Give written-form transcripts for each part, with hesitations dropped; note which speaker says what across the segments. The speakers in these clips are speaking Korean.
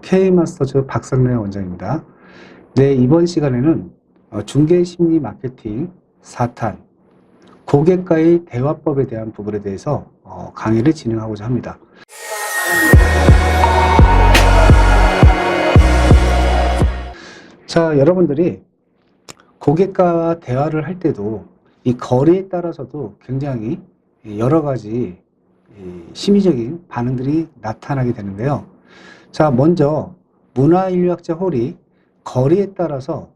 Speaker 1: K마스터즈 박상래 원장입니다. 네, 이번 시간에는 중개심리 마케팅 4탄 고객과의 대화법에 대한 부분에 대해서 강의를 진행하고자 합니다. 자, 여러분들이 고객과 대화를 할 때도 이 거리에 따라서도 굉장히 여러 가지 심리적인 반응들이 나타나게 되는데요. 자, 먼저 문화인류학자 홀이 거리에 따라서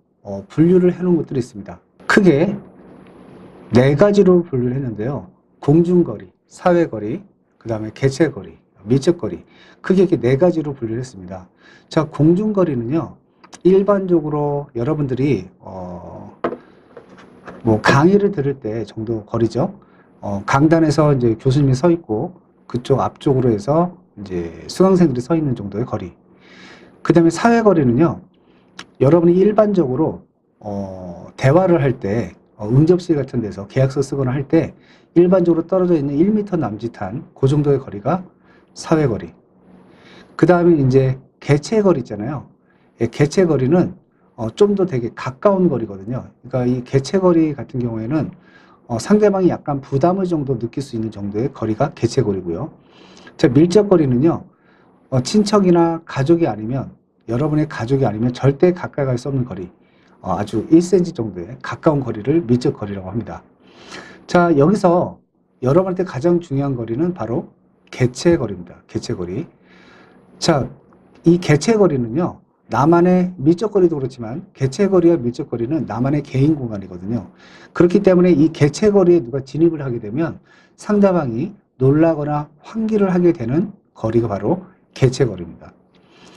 Speaker 1: 분류를 해놓은 것들이 있습니다. 크게 네 가지로 분류를 했는데요. 공중거리, 사회거리, 그 다음에 개체거리, 밀접거리, 크게 이렇게 네 가지로 분류를 했습니다. 자, 공중거리는요, 일반적으로 여러분들이 뭐 강의를 들을 때 정도 거리죠. 강단에서 이제 교수님이 서 있고 그쪽 앞쪽으로 해서 이제 수강생들이 서 있는 정도의 거리. 그 다음에 사회거리는요, 여러분이 일반적으로 대화를 할 때 응접실 같은 데서 계약서 쓰거나 할 때 일반적으로 떨어져 있는 1m 남짓한 그 정도의 거리가 사회거리. 그 다음에 이제 개체거리 있잖아요. 개체거리는 좀 더 되게 가까운 거리거든요. 그러니까 이 개체거리 같은 경우에는 상대방이 약간 부담을 정도 느낄 수 있는 정도의 거리가 개체거리고요. 자, 밀접거리는요, 친척이나 가족이 아니면, 여러분의 가족이 아니면 절대 가까이 갈 수 없는 거리, 아주 1cm 정도의 가까운 거리를 밀접거리라고 합니다. 자, 여기서 여러분한테 가장 중요한 거리는 바로 개체거리입니다. 개체거리. 자, 이 개체거리는요, 나만의 밀접거리도 그렇지만 개체거리와 밀접거리는 나만의 개인 공간이거든요. 그렇기 때문에 이 개체거리에 누가 진입을 하게 되면 상대방이 놀라거나 환기를 하게 되는 거리가 바로 개체거리입니다.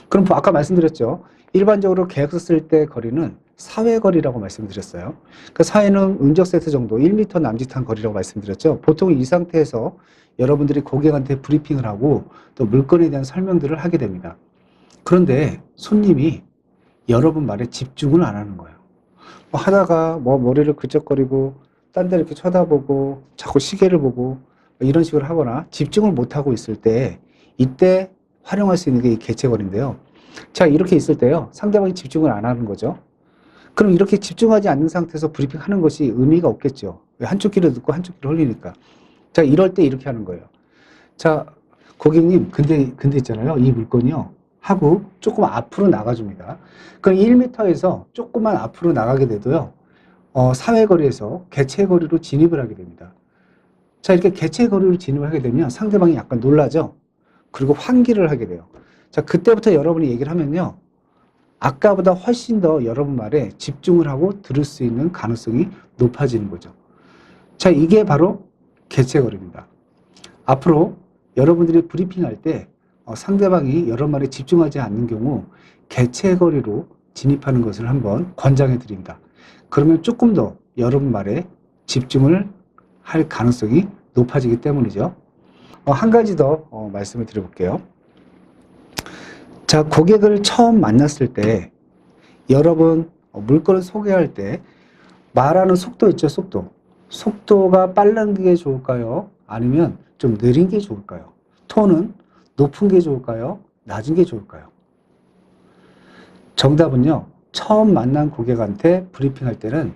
Speaker 1: 그럼 아까 말씀드렸죠. 일반적으로 계약서 쓸 때 거리는 사회거리라고 말씀드렸어요. 그 사회는 운적 세트 정도 1m 남짓한 거리라고 말씀드렸죠. 보통 이 상태에서 여러분들이 고객한테 브리핑을 하고 또 물건에 대한 설명들을 하게 됩니다. 그런데 손님이 여러분 말에 집중을 안 하는 거예요. 뭐 하다가 뭐 머리를 그적거리고 딴 데 이렇게 쳐다보고 자꾸 시계를 보고 이런 식으로 하거나 집중을 못 하고 있을 때 이때 활용할 수 있는 게 이 개체거리인데요. 자, 이렇게 있을 때요, 상대방이 집중을 안 하는 거죠. 그럼 이렇게 집중하지 않는 상태에서 브리핑 하는 것이 의미가 없겠죠. 한쪽 귀로 듣고 한쪽 귀로 흘리니까. 자, 이럴 때 이렇게 하는 거예요. 자, 고객님, 근데 있잖아요. 이 물건이요, 하고 조금 앞으로 나가줍니다. 그럼 1m에서 조금만 앞으로 나가게 돼도요, 사회거리에서 개체거리로 진입을 하게 됩니다. 자, 이렇게 개체거리로 진입을 하게 되면 상대방이 약간 놀라죠? 그리고 환기를 하게 돼요. 자, 그때부터 여러분이 얘기를 하면요, 아까보다 훨씬 더 여러분 말에 집중을 하고 들을 수 있는 가능성이 높아지는 거죠. 자, 이게 바로 개체거리입니다. 앞으로 여러분들이 브리핑할 때 상대방이 여러분 말에 집중하지 않는 경우 개체거리로 진입하는 것을 한번 권장해 드립니다. 그러면 조금 더 여러분 말에 집중을 할 가능성이 높아지기 때문이죠. 한 가지 더 말씀을 드려볼게요. 자, 고객을 처음 만났을 때 여러분 물건을 소개할 때 말하는 속도 있죠, 속도. 속도가 빠른 게 좋을까요? 아니면 좀 느린 게 좋을까요? 톤은 높은 게 좋을까요? 낮은 게 좋을까요? 정답은요, 처음 만난 고객한테 브리핑할 때는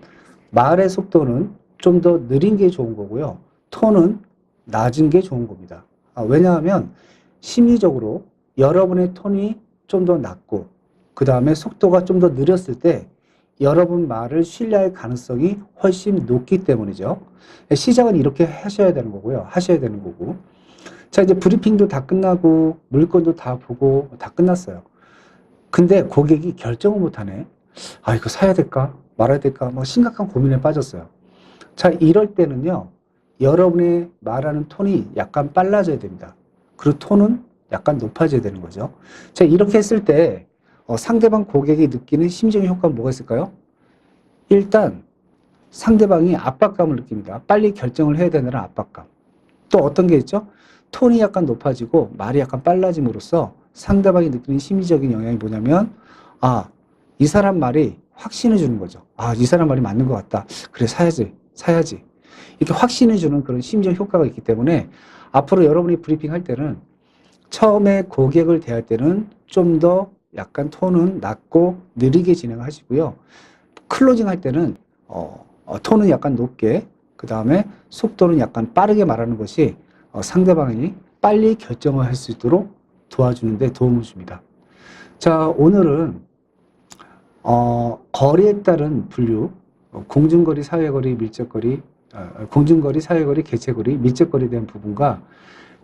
Speaker 1: 말의 속도는 좀 더 느린 게 좋은 거고요. 톤은 낮은 게 좋은 겁니다. 왜냐하면 심리적으로 여러분의 톤이 좀 더 낮고 그 다음에 속도가 좀 더 느렸을 때 여러분 말을 신뢰할 가능성이 훨씬 높기 때문이죠. 시작은 이렇게 하셔야 되는 거고요. 하셔야 되는 거고. 자, 이제 브리핑도 다 끝나고 물건도 다 보고 다 끝났어요. 근데 고객이 결정을 못 하네. 아, 이거 사야 될까? 말아야 될까? 뭐 심각한 고민에 빠졌어요. 자, 이럴 때는요, 여러분의 말하는 톤이 약간 빨라져야 됩니다. 그리고 톤은 약간 높아져야 되는 거죠. 자, 이렇게 했을 때 상대방 고객이 느끼는 심리적인 효과는 뭐가 있을까요? 일단 상대방이 압박감을 느낍니다. 빨리 결정을 해야 되는 압박감. 또 어떤 게 있죠? 톤이 약간 높아지고 말이 약간 빨라짐으로써 상대방이 느끼는 심리적인 영향이 뭐냐면, 아, 이 사람 말이 확신을 주는 거죠. 아, 이 사람 말이 맞는 것 같다. 그래, 사야지. 이렇게 확신을 주는 그런 심리적 효과가 있기 때문에 앞으로 여러분이 브리핑 할 때는 처음에 고객을 대할 때는 좀 더 약간 톤은 낮고 느리게 진행하시고요. 클로징 할 때는 톤은 약간 높게, 그 다음에 속도는 약간 빠르게 말하는 것이 상대방이 빨리 결정을 할 수 있도록 도와주는 데 도움을 줍니다. 자, 오늘은 거리에 따른 분류, 공중거리, 사회거리, 밀접거리, 공중거리, 사회거리, 개체거리, 밀접거리에 대한 부분과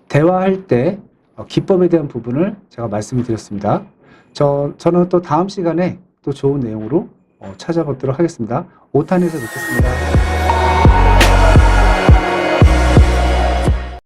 Speaker 1: 대화할 때 기법에 대한 부분을 제가 말씀을 드렸습니다. 저는 또 다음 시간에 또 좋은 내용으로 찾아뵙도록 하겠습니다. 5탄에서 뵙겠습니다.